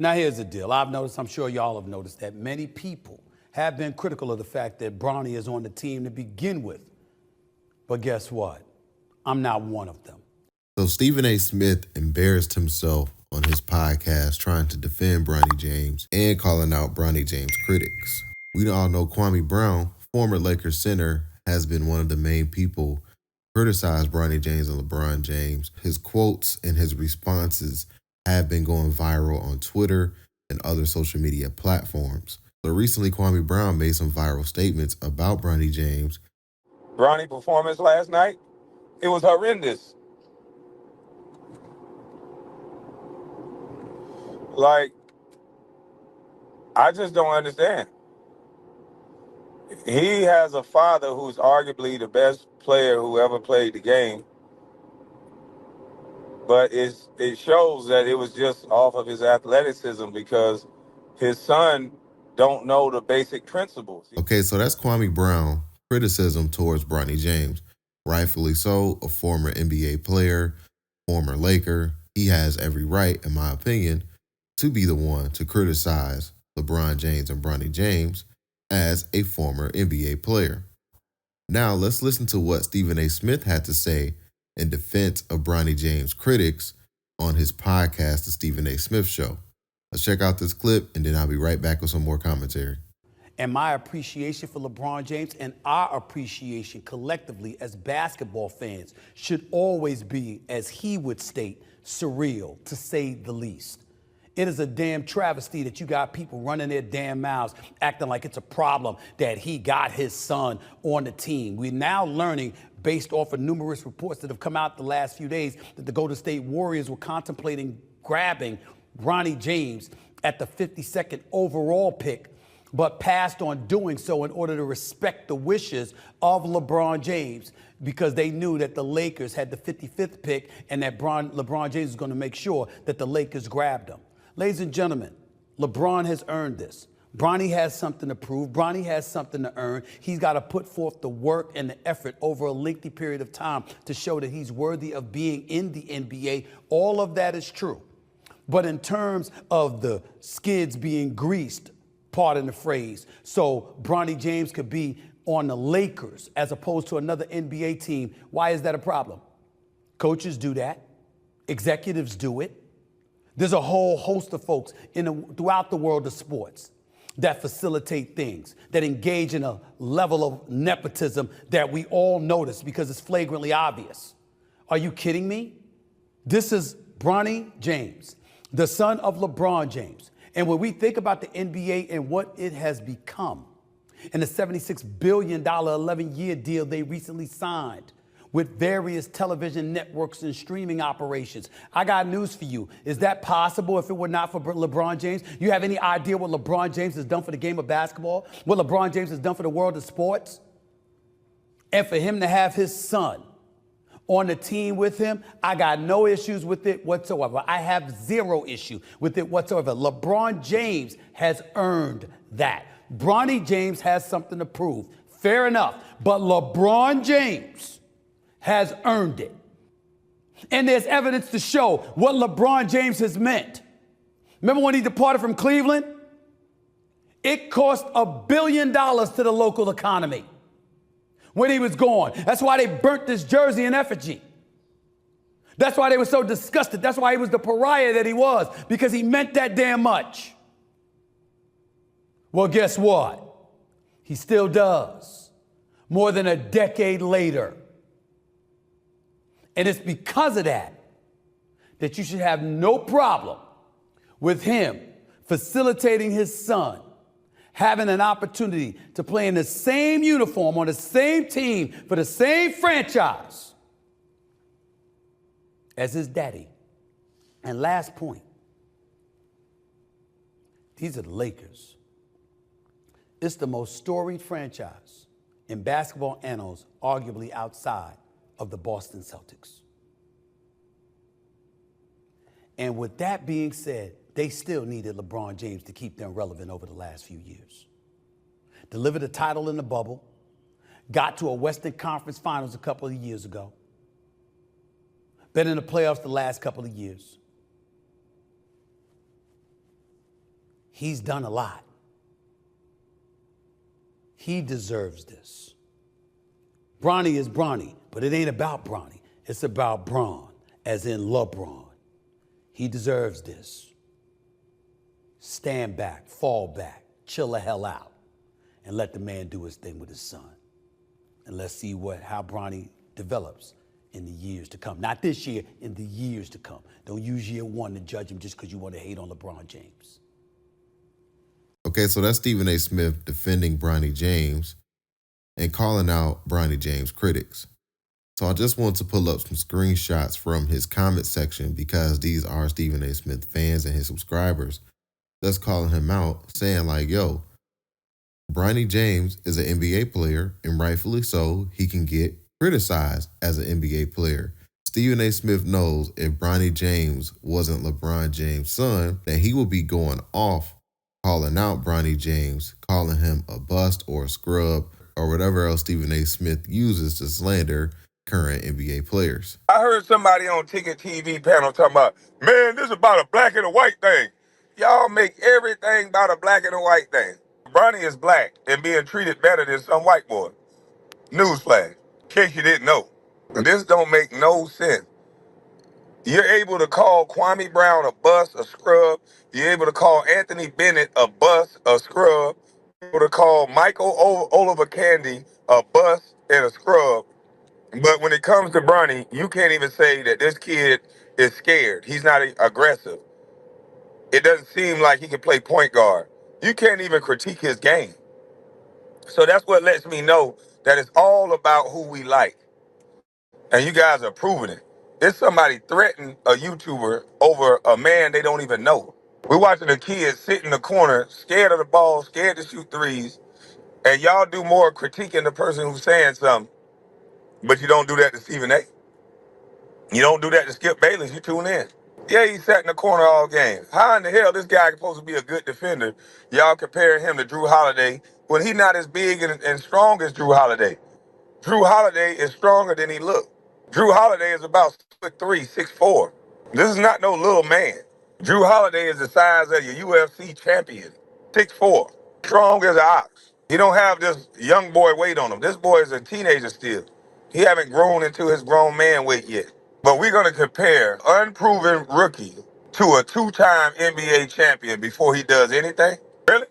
Now, here's the deal. I've noticed, I'm sure y'all have noticed, that many people have been critical of the fact that Bronny is on the team to begin with. But guess what? I'm not one of them. So Stephen A. Smith embarrassed himself on his podcast trying to defend Bronny James and calling out Bronny James critics. We all know Kwame Brown, former Lakers center, has been one of the main people criticized Bronny James and LeBron James. His quotes and his responses have been going viral on Twitter and other social media platforms. So recently, Kwame Brown made some viral statements about Bronny James. Bronny performance last night, it was horrendous. Like, I just don't understand. He has a father who's arguably the best player who ever played the game. But it shows that it was just off of his athleticism because his son don't know the basic principles. Okay, so that's Kwame Brown criticism towards Bronny James. Rightfully so, a former NBA player, former Laker. He has every right, in my opinion, to be the one to criticize LeBron James and Bronny James as a former NBA player. Now, let's listen to what Stephen A. Smith had to say in defense of Bronny James critics on his podcast, The Stephen A. Smith Show. Let's check out this clip, and then I'll be right back with some more commentary. And my appreciation for LeBron James and our appreciation collectively as basketball fans should always be, as he would state, surreal, to say the least. It is a damn travesty that you got people running their damn mouths, acting like it's a problem that he got his son on the team. We're now learning, based off of numerous reports that have come out the last few days, that the Golden State Warriors were contemplating grabbing Bronny James at the 52nd overall pick, but passed on doing so in order to respect the wishes of LeBron James, because they knew that the Lakers had the 55th pick and that LeBron James was going to make sure that the Lakers grabbed him. Ladies and gentlemen, LeBron has earned this. Bronny has something to prove. Bronny has something to earn. He's got to put forth the work and the effort over a lengthy period of time to show that he's worthy of being in the NBA. All of that is true. But in terms of the skids being greased, pardon the phrase, so Bronny James could be on the Lakers as opposed to another NBA team, why is that a problem? Coaches do that. Executives do it. There's a whole host of folks throughout the world of sports that facilitate things, that engage in a level of nepotism that we all notice because it's flagrantly obvious. Are you kidding me? This is Bronny James, the son of LeBron James. And when we think about the NBA and what it has become, and the $76 billion 11-year deal they recently signed with various television networks and streaming operations, I got news for you. Is that possible if it were not for LeBron James? You have any idea what LeBron James has done for the game of basketball? What LeBron James has done for the world of sports? And for him to have his son on the team with him, I got no issues with it whatsoever. I have zero issue with it whatsoever. LeBron James has earned that. Bronny James has something to prove. Fair enough. But LeBron James has earned it. And there's evidence to show what LeBron James has meant. Remember when he departed from Cleveland? It cost $1 billion to the local economy when he was gone. That's why they burnt this jersey in effigy. That's why they were so disgusted. That's why he was the pariah that he was, because he meant that damn much. Well, guess what? He still does, more than a decade later. And it's because of that that you should have no problem with him facilitating his son having an opportunity to play in the same uniform on the same team for the same franchise as his daddy. And last point, these are the Lakers. It's the most storied franchise in basketball annals, arguably outside of the Boston Celtics. And with that being said, they still needed LeBron James to keep them relevant over the last few years. Delivered a title in the bubble, got to a Western Conference Finals a couple of years ago, been in the playoffs the last couple of years. He's done a lot. He deserves this. Bronny is Bronny, but it ain't about Bronny. It's about Bron, as in LeBron. He deserves this. Stand back, fall back, chill the hell out, and let the man do his thing with his son. And let's see how Bronny develops in the years to come. Not this year, in the years to come. Don't use year one to judge him just because you want to hate on LeBron James. Okay, so that's Stephen A. Smith defending Bronny James and calling out Bronny James critics. So I just want to pull up some screenshots from his comment section because these are Stephen A. Smith fans and his subscribers that's calling him out, saying like, yo, Bronny James is an NBA player, and rightfully so, he can get criticized as an NBA player. Stephen A. Smith knows if Bronny James wasn't LeBron James' son, that he would be going off calling out Bronny James, calling him a bust or a scrub, or whatever else Stephen A. Smith uses to slander current NBA players. I heard somebody on Ticket TV panel talking about, man, this is about a black and a white thing. Y'all make everything about a black and a white thing. Bronny is black and being treated better than some white boy. Newsflash, in case you didn't know. This don't make no sense. You're able to call Kwame Brown a bust, a scrub. You're able to call Anthony Bennett a bust, a scrub. You're able to call Michael Oliver Candy a bust and a scrub. But when it comes to Bronny, you can't even say that this kid is scared. He's not aggressive. It doesn't seem like he can play point guard. You can't even critique his game. So that's what lets me know that it's all about who we like. And you guys are proving it. It's somebody threatening a YouTuber over a man they don't even know. We're watching a kid sit in the corner, scared of the ball, scared to shoot threes, and y'all do more critiquing the person who's saying something, but you don't do that to Stephen A. You don't do that to Skip Bayless. You tune in. Yeah, he sat in the corner all game. How in the hell this guy is supposed to be a good defender? Y'all comparing him to Drew Holiday when he's not as big and strong as Drew Holiday. Drew Holiday is stronger than he looked. Drew Holiday is about 6'3", 6'4". This is not no little man. Drew Holiday is the size of your UFC champion, 6'4", strong as an ox. He don't have this young boy weight on him. This boy is a teenager still. He haven't grown into his grown man weight yet. But we're going to compare unproven rookie to a two-time NBA champion before he does anything? Really?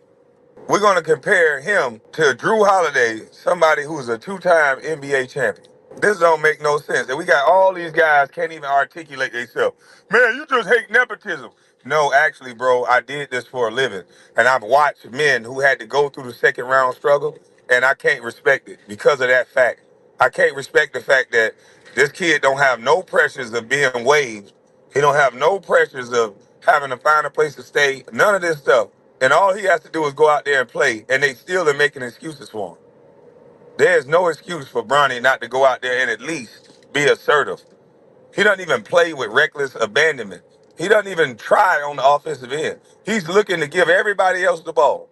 We're going to compare him to Drew Holiday, somebody who's a two-time NBA champion. This don't make no sense. And we got all these guys can't even articulate themselves. Man, you just hate nepotism. No, actually, bro, I did this for a living. And I've watched men who had to go through the second round struggle, and I can't respect it because of that fact. I can't respect the fact that this kid don't have no pressures of being waived. He don't have no pressures of having to find a place to stay. None of this stuff. And all he has to do is go out there and play, and they still are making excuses for him. There's no excuse for Bronny not to go out there and at least be assertive. He doesn't even play with reckless abandonment. He doesn't even try on the offensive end. He's looking to give everybody else the ball.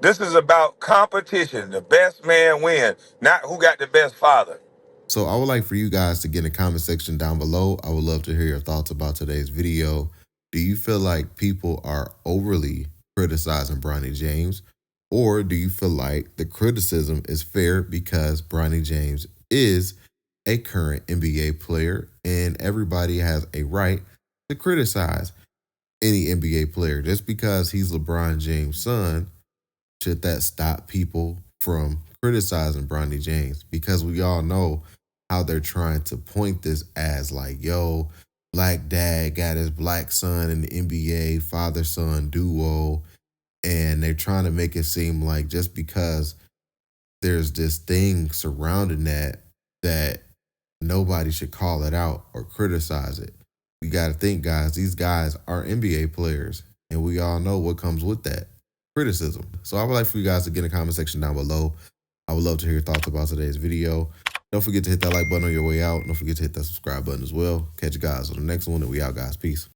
This is about competition. The best man win, not who got the best father. So I would like for you guys to get in the comment section down below. I would love to hear your thoughts about today's video. Do you feel like people are overly criticizing Bronny James? Or do you feel like the criticism is fair because Bronny James is a current NBA player and everybody has a right to criticize any NBA player? Just because he's LeBron James' son, should that stop people from criticizing Bronny James? Because we all know how they're trying to point this as like, yo, black dad got his black son in the NBA, father-son duo. And they're trying to make it seem like just because there's this thing surrounding that nobody should call it out or criticize it. You got to think, guys, these guys are NBA players, and we all know what comes with that, criticism. So I would like for you guys to get in the comment section down below. I would love to hear your thoughts about today's video. Don't forget to hit that like button on your way out. Don't forget to hit that subscribe button as well. Catch you guys on the next one, and we out, guys. Peace.